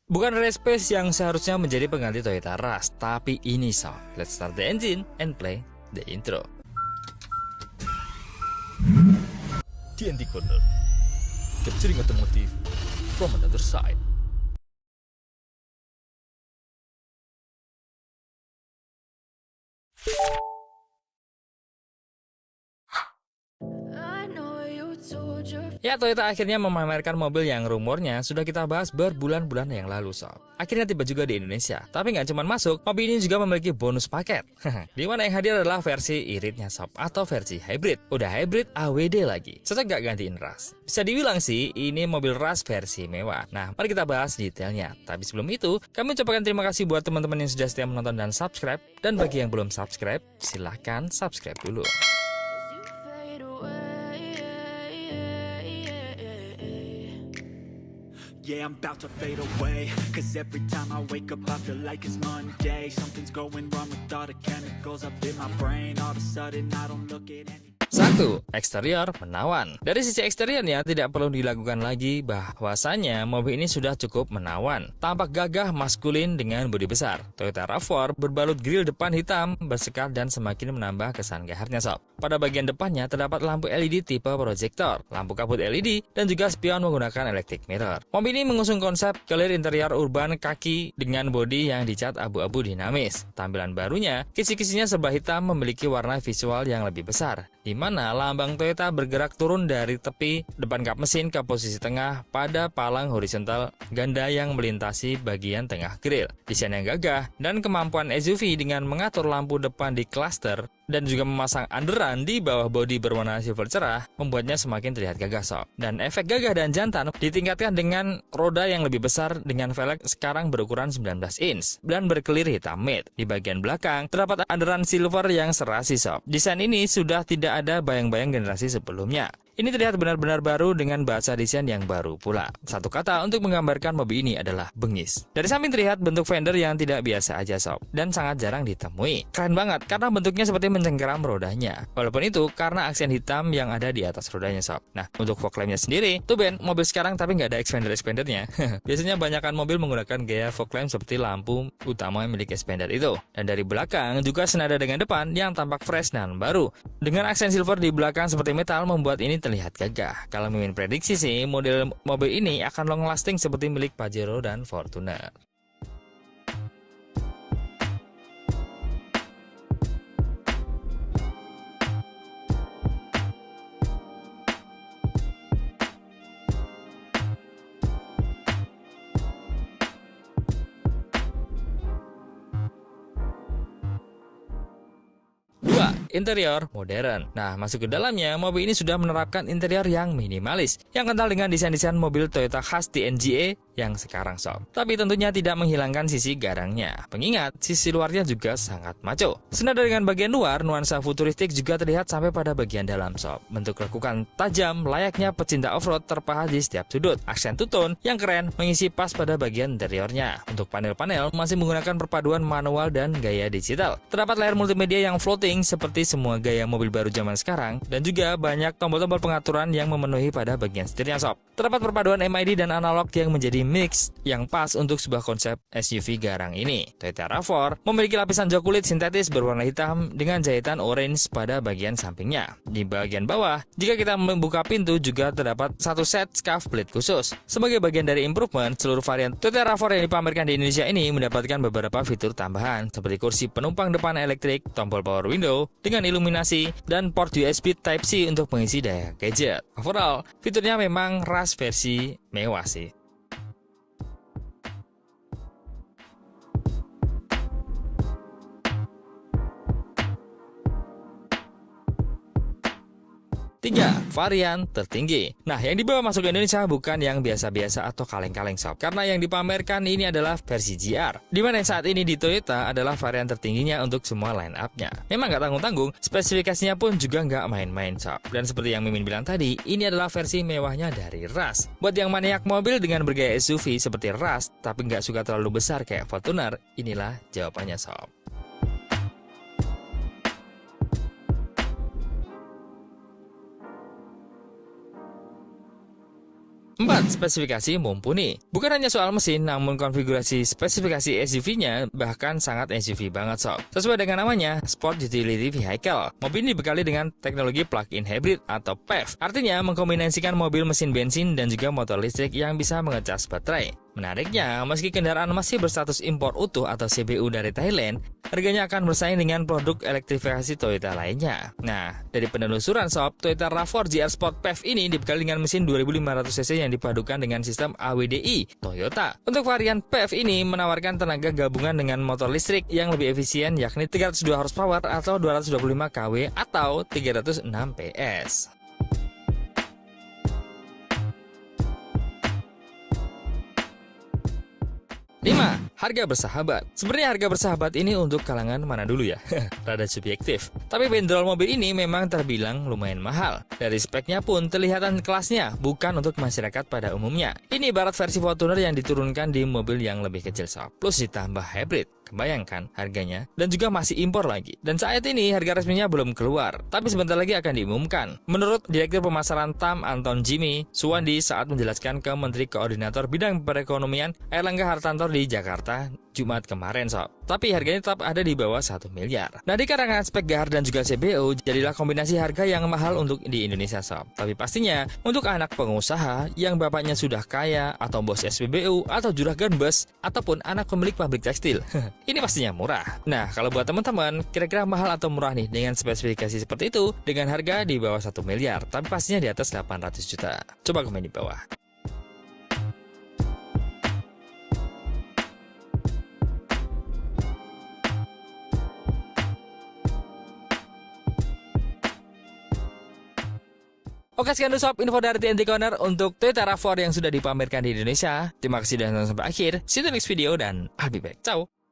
Bukan race pace yang seharusnya menjadi pengganti Toyota Rush, tapi ini sob. Let's start the engine and play the intro. TNT Corner, capturing automotive from another side. Ya, Toyota akhirnya memamerkan mobil yang rumornya sudah kita bahas berbulan-bulan yang lalu, sob. Akhirnya tiba juga di Indonesia. Tapi nggak cuma masuk, mobil ini juga memiliki bonus paket. Di mana yang hadir adalah versi iritnya, sob, atau versi hybrid. Udah hybrid AWD lagi. Cocok nggak gantiin Rush? Bisa dibilang sih, ini mobil Rush versi mewah. Nah, mari kita bahas detailnya. Tapi sebelum itu, kami ucapkan terima kasih buat teman-teman yang sudah setia menonton dan subscribe. Dan bagi yang belum subscribe, silahkan subscribe dulu. Yeah, I'm about to fade away, cause every time I wake up I feel like it's Monday. Something's going wrong with all the chemicals up in my brain. All of a sudden I don't look at any. 1. Eksterior menawan. Dari sisi eksteriornya tidak perlu dilakukan lagi, bahwasanya mobil ini sudah cukup menawan. Tampak gagah maskulin dengan bodi besar. Toyota RAV4 berbalut grill depan hitam, bersekat dan semakin menambah kesan gaharnya, sob. Pada bagian depannya terdapat lampu LED tipe proyektor, lampu kabut LED, dan juga spion menggunakan electric mirror. Mobil ini mengusung konsep clear interior urban kaki dengan bodi yang dicat abu-abu dinamis. Tampilan barunya, kisi-kisinya serba hitam memiliki warna visual yang lebih besar, di mana lambang Toyota bergerak turun dari tepi depan kap mesin ke posisi tengah pada palang horizontal ganda yang melintasi bagian tengah grill. Desain yang gagah dan kemampuan SUV dengan mengatur lampu depan di cluster dan juga memasang underan di bawah bodi berwarna silver cerah membuatnya semakin terlihat gagah, sob. Dan efek gagah dan jantan ditingkatkan dengan roda yang lebih besar dengan velg sekarang berukuran 19 inch dan berkelir hitam matte. Di bagian belakang terdapat underan silver yang serasi, sob. Desain ini sudah tidak ada bayang-bayang generasi sebelumnya. Ini terlihat benar-benar baru dengan bahasa desain yang baru pula. Satu kata untuk menggambarkan mobil ini adalah bengis. Dari samping terlihat bentuk fender yang tidak biasa aja, sob, dan sangat jarang ditemui. Keren banget karena bentuknya seperti mencengkeram rodanya. Walaupun itu karena aksen hitam yang ada di atas rodanya, sob. Nah, untuk fog lampnya sendiri, tuh Ben, mobil sekarang tapi nggak ada expander-expandernya. Biasanya banyakan mobil menggunakan gaya fog lamp seperti lampu utama yang milik expander itu. Dan dari belakang juga senada dengan depan yang tampak fresh dan baru. Dengan aksen silver di belakang seperti metal membuat ini terlihat gagah. Kalau Mimin prediksi sih, model mobil ini akan long lasting seperti milik Pajero dan Fortuner. 2. Interior modern. Nah, masuk ke dalamnya, mobil ini sudah menerapkan interior yang minimalis, yang kental dengan desain-desain mobil Toyota khas TNGA yang sekarang, sob. Tapi tentunya tidak menghilangkan sisi garangnya. Pengingat, sisi luarnya juga sangat maco. Senada dengan bagian luar, nuansa futuristik juga terlihat sampai pada bagian dalam, sob. Bentuk lekukan tajam layaknya pecinta off-road terpahat di setiap sudut. Aksen two-tone yang keren mengisi pas pada bagian interiornya. Untuk panel-panel masih menggunakan perpaduan manual dan gaya digital. Terdapat layar multimedia yang floating seperti semua gaya mobil baru zaman sekarang, dan juga banyak tombol-tombol pengaturan yang memenuhi pada bagian setirnya, sob. Terdapat perpaduan MID dan analog yang menjadi mix yang pas untuk sebuah konsep SUV garang ini. Toyota RAV4 memiliki lapisan jok kulit sintetis berwarna hitam dengan jahitan orange pada bagian sampingnya. Di bagian bawah, jika kita membuka pintu juga terdapat satu set scuff plate khusus. Sebagai bagian dari improvement, seluruh varian Toyota RAV4 yang dipamerkan di Indonesia ini mendapatkan beberapa fitur tambahan seperti kursi penumpang depan elektrik, tombol power window dengan iluminasi, dan port USB Type-C untuk mengisi daya gadget. Overall, fiturnya memang Rush versi mewah sih. 3. Varian tertinggi. Nah, yang dibawa masuk ke Indonesia bukan yang biasa-biasa atau kaleng-kaleng, sob. Karena yang dipamerkan ini adalah versi GR, di mana saat ini di Toyota adalah varian tertingginya untuk semua line up-nya. Memang nggak tanggung-tanggung, spesifikasinya pun juga nggak main-main, sob. Dan seperti yang Mimin bilang tadi, ini adalah versi mewahnya dari Rush. Buat yang maniak mobil dengan bergaya SUV seperti Rush, tapi nggak suka terlalu besar kayak Fortuner, inilah jawabannya, sob. 4. Spesifikasi mumpuni. Bukan hanya soal mesin, namun konfigurasi spesifikasi SUV-nya bahkan sangat SUV banget sob. Sesuai dengan namanya, Sport Utility Vehicle. Mobil ini dibekali dengan teknologi plug-in hybrid atau PHEV. Artinya mengkombinasikan mobil mesin bensin dan juga motor listrik yang bisa mengecas baterai. Menariknya, meski kendaraan masih berstatus impor utuh atau CBU dari Thailand, harganya akan bersaing dengan produk elektrifikasi Toyota lainnya. Nah, dari penelusuran sob, Toyota RAV4 GR Sport PHEV ini dibekali dengan mesin 2500 cc yang dipadukan dengan sistem AWDI Toyota. Untuk varian PHEV ini menawarkan tenaga gabungan dengan motor listrik yang lebih efisien, yakni 302 horsepower atau 225 kW atau 306 PS. 5. Harga bersahabat. Sebenarnya harga bersahabat ini untuk kalangan mana dulu ya? Rada subjektif. Tapi bandrol mobil ini memang terbilang lumayan mahal. Dari speknya pun terlihatan kelasnya, bukan untuk masyarakat pada umumnya. Ini ibarat versi Fortuner yang diturunkan di mobil yang lebih kecil sob. Plus ditambah hybrid. Kebayangkan harganya, dan juga masih impor lagi. Dan saat ini harga resminya belum keluar, tapi sebentar lagi akan diumumkan. Menurut Direktur Pemasaran TAM Anton Jimmy Suwandi saat menjelaskan ke Menteri Koordinator Bidang Perekonomian Airlangga Hartarto di Jakarta Jumat kemarin sob. Tapi harganya tetap ada di bawah 1 miliar. Nah, dikarenakan spek gahar dan juga CBU, jadilah kombinasi harga yang mahal untuk di Indonesia sob. Tapi pastinya untuk anak pengusaha yang bapaknya sudah kaya, atau bos SPBU, atau juragan bus, ataupun anak pemilik pabrik tekstil, ini pastinya murah. Nah, kalau buat teman-teman, kira-kira mahal atau murah nih dengan spesifikasi seperti itu dengan harga di bawah 1 miliar, tapi pastinya di atas 800 juta. Coba komen di bawah. Oke, sekian dulu sob info dari TNT Corner untuk Toyota RAV4 yang sudah dipamerkan di Indonesia. Terima kasih sudah nonton sampai akhir. See you in the next video dan I'll be back. Ciao.